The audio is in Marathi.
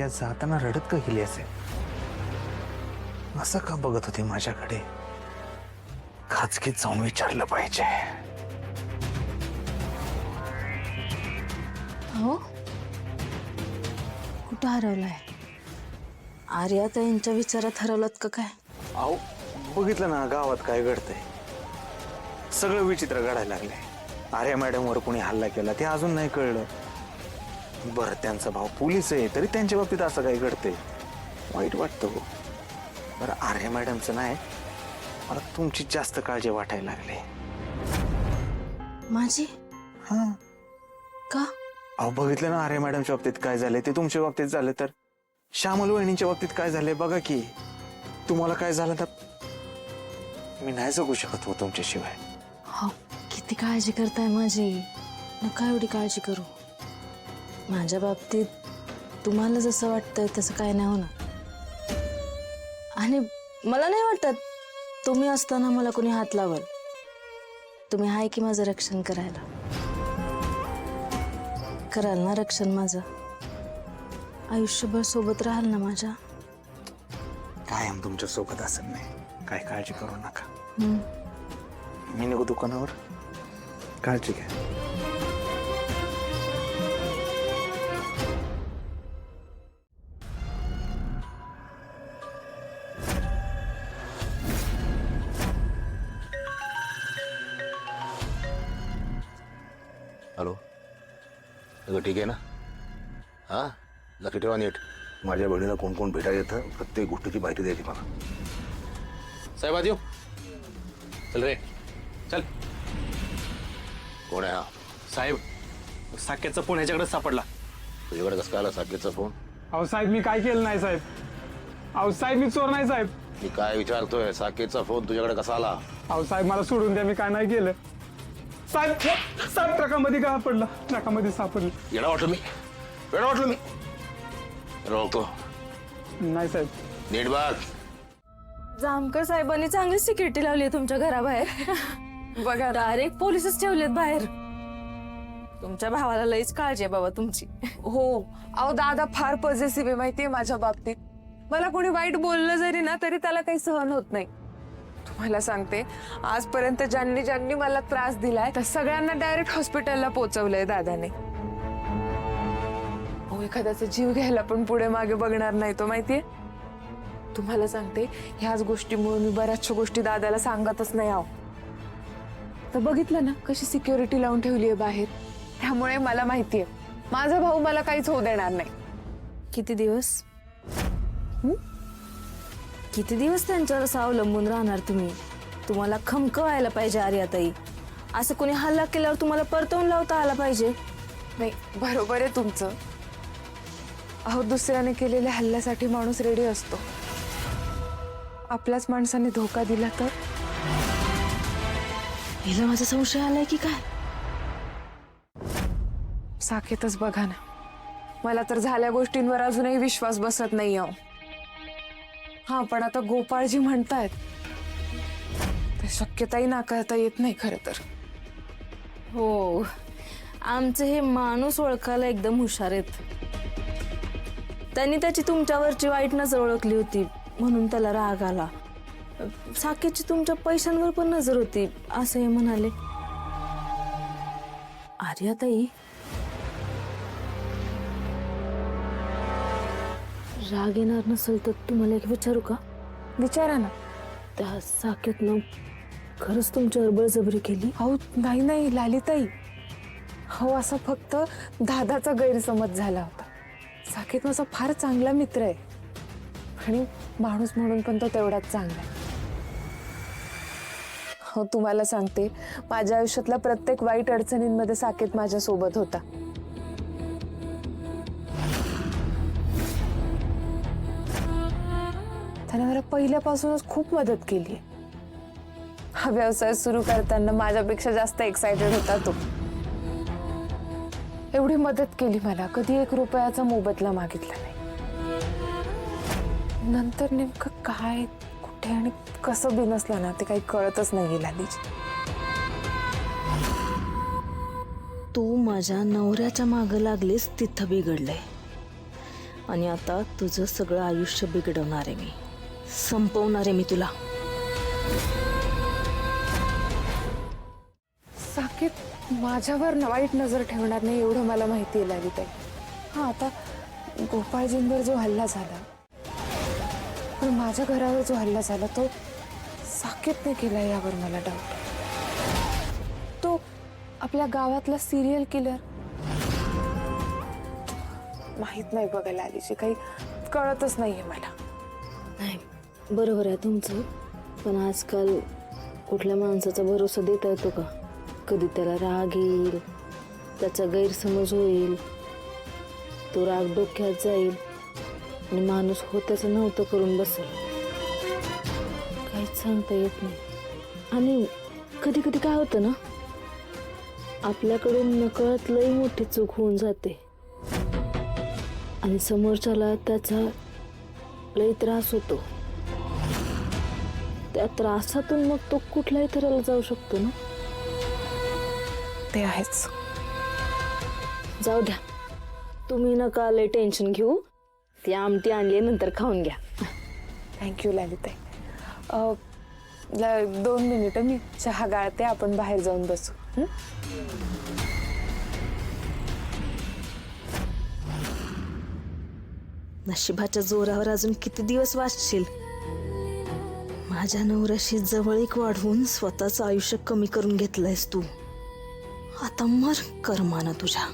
आर्या जाताना रडत का गेली असेल? असं का बघत होती माझ्याकडे? खाजगीत जाऊन विचारलं पाहिजे. हो, कुठं हरवलाय? आर्या ताईंच्या विचारात हरवलात का काय? अहो, बघितलं ना गावात काय घडतंय. सगळं विचित्र घडायला लागले. आर्या मॅडमवर कोणी हल्ला केला ते अजून नाही कळलं. बरं, त्यांचा भाऊ पोलीस आहे तरी त्यांच्या बाबतीत असं काही घडतंय. वाईट वाटतं हो. बरं, आर्या मॅडमचं नाही, मला तुमची जास्त काळजी वाटायला लागली. माझी? हा. का? अहो, बघितलं ना आर्या मॅडमच्या बाबतीत काय झालंय ते तुमच्या बाबतीत झालं तर श्यामल वहिनींच्या बाबतीत काय झालंय बघा की. तुम्हाला काय झालं तर मी नाही जगू शकत हो तुमच्याशिवाय. हो, किती काळजी करताय माझी. नका एवढी काळजी करू. माझ्या बाबतीत तुम्हाला जसं वाटतंय तसं काय नाही होणार. आणि मला नाही वाटत तुम्ही असताना मला कोणी हात लावल. तुम्ही आहे की माझं रक्षण करायला. कराल ना रक्षण माझं? आयुष्यभर सोबत राहाल ना माझ्या? कायम तुमच्या सोबत असं नाही, काय काळजी करू नका. हम्म. मी निघू दुकानावर, काळजी घ्या. हॅलो, सगळं ठीक आहे ना? हां, लक्ष ठेवा नीट. माझ्या बहिणीला कोण कोण भेटायला येतं प्रत्येक गोष्टीची माहिती द्यायची मला. साहेब आज येऊ. चल रे चल. कोण आहे हा? साहेब, साकेतचा फोन ह्याच्याकडे सापडला. तुझ्याकडे कसं काय आला साकेतचा फोन? अहो साहेब, मी काय केलं नाही साहेब. अहो साहेब, मी चोर नाही साहेब. मी काय विचारतोय, साकेतचा फोन तुझ्याकडे कसा आला? अहो साहेब, मला सोडून द्या, मी काय नाही केलं साहेब. साहेब, ट्रकामध्ये काय पडला? ट्रकामध्ये सापडलं. येडा वाटलं मी, येडा वाटलं मी. रोखतो नाही साहेब. नीट बघ. जामकर साहेबांनी चांगली सिक्युरिटी लावली आहे तुमच्या घराबाहेर. बघा, डायरेक्ट पोलिसच ठेवलेत बाहेर. तुमच्या भावाला लईच काळजी आहे बाबा तुमची. हो, अहो दादा फार पॉझिटिव्ह आहे माहितीये माझ्या बाबतीत. मला कोणी वाईट बोललं जरी ना तरी त्याला काही सहन होत नाही. तुम्हाला सांगते, आजपर्यंत ज्यांनी ज्यांनी मला त्रास दिलाय त्या सगळ्यांना डायरेक्ट हॉस्पिटलला पोहोचवलंय दादाने. अहो, एखाद्याचा जीव घ्यायला पण पुढे मागे बघणार नाही तो, माहितीये. तुम्हाला सांगते, ह्याच गोष्टीमुळे मी बऱ्याचशा गोष्टी दादाला सांगतच नाही. आहो, तर बघितलं ना कशी सिक्युरिटी लावून ठेवली आहे बाहेर. त्यामुळे मला माहितीये माझा भाऊ मला काहीच होऊ देणार नाही. किती दिवस किती दिवस त्यांच्यावर असं अवलंबून राहणार तुम्ही? तुम्हाला खमक व्हायला पाहिजे आर्याताई. असं कोणी हल्ला केल्यावर तुम्हाला परतवून लावता आला पाहिजे. नाही, बरोबर आहे तुमचं. अहो, दुसऱ्याने केलेल्या हल्ल्यासाठी माणूस रेडी असतो. आपल्याच माणसाने धोका दिला तर? हिला माझा संशय आलाय की काय? साकेतच बघा ना, मला तर झाल्या गोष्टींवर अजूनही विश्वास बसत नाही. अहो हा, पण आता गोपाळजी म्हणतायत ते शक्यताही नाकारता येत नाही खरं तर. हो, आमचे हे माणूस ओळखायला एकदम हुशार आहेत. त्यांनी त्याची तुमच्यावरची वाईट नजर ओळखली होती म्हणून त्याला राग आला. साकेतची तुमच्या पैशांवर पण नजर होती असं हे म्हणाले. आर्याताई, राग येणार नसेल तर तुम्हाला एक विचारू का? विचारा ना. त्या साकेतनं खरंच तुमच्यावर बळजबरी केली? अहो नाही नाही लालिताई, हो असा फक्त दादाचा गैरसमज झाला होता. साकेत माझा फार चांगला मित्र आहे आणि माणूस म्हणून पण तो तेवढाच चांगला आहे. हो, तुम्हाला सांगते, माझ्या आयुष्यातल्या प्रत्येक वाईट अडचणींमध्ये साकेत माझ्या सोबत होता. त्याने मला पहिल्यापासूनच खूप मदत केली. हा व्यवसाय सुरू करताना माझ्यापेक्षा जास्त एक्साइटेड होता तो. एवढी मदत केली मला, कधी 1 रुपयाचा मोबदला मागितला नाही. नंतर नेमकं काय, कुठे आणि कसं बिनसलं ना ते काही कळतच नाही लालीजी. तू माझ्या नवऱ्याच्या मागं लागलीस तिथं बिघडलंय. आणि आता तुझं सगळं आयुष्य बिघडवणार आहे मी, संपवणार आहे मी तुला. साकेत माझ्यावर वाईट नजर ठेवणार नाही एवढं मला माहिती आहे ललिताई. हा, आता गोपाळजींवर जो हल्ला झाला, पण माझ्या घरावर जो हल्ला झाला तो साकेतने केला यावर मला डाऊट. तो आपल्या गावातला सिरियल किलर. माहित नाही बघायला आलीची, काही कळतच नाहीये मला. नाही, बरोबर आहे तुमचं, पण आजकाल कुठल्या माणसाचा भरोसा देता येतो का? कधी त्याला राग येईल, त्याचा गैरसमज होईल, तो राग डोक्यात जाईल आणि माणूस होत्याचं नव्हतं करून बसेल. काहीच सांगता येत नाही. आणि कधी कधी काय होतं ना, आपल्याकडून नकळत लई मोठी चूक होऊन जाते आणि समोरच्याला त्याचा लई त्रास होतो. त्या त्रासातून मग तो कुठल्याही थराला जाऊ शकतो ना. ते आहेच. जाऊ द्या, तुम्ही नका लय टेन्शन घेऊ. ती आमटी आणली नंतर खाऊन घ्या. थँक्यू ललिताई. 2 मिनिटं मी चहा गाळते, आपण बाहेर जाऊन बसू. हं? नशिबाच्या जोरावर अजून किती दिवस वाचशील? माझ्या नवऱ्याशी जवळीक वाढवून स्वतःचं आयुष्य कमी करून घेतलंयस तू. आता मर कर्मानं तुझ्या.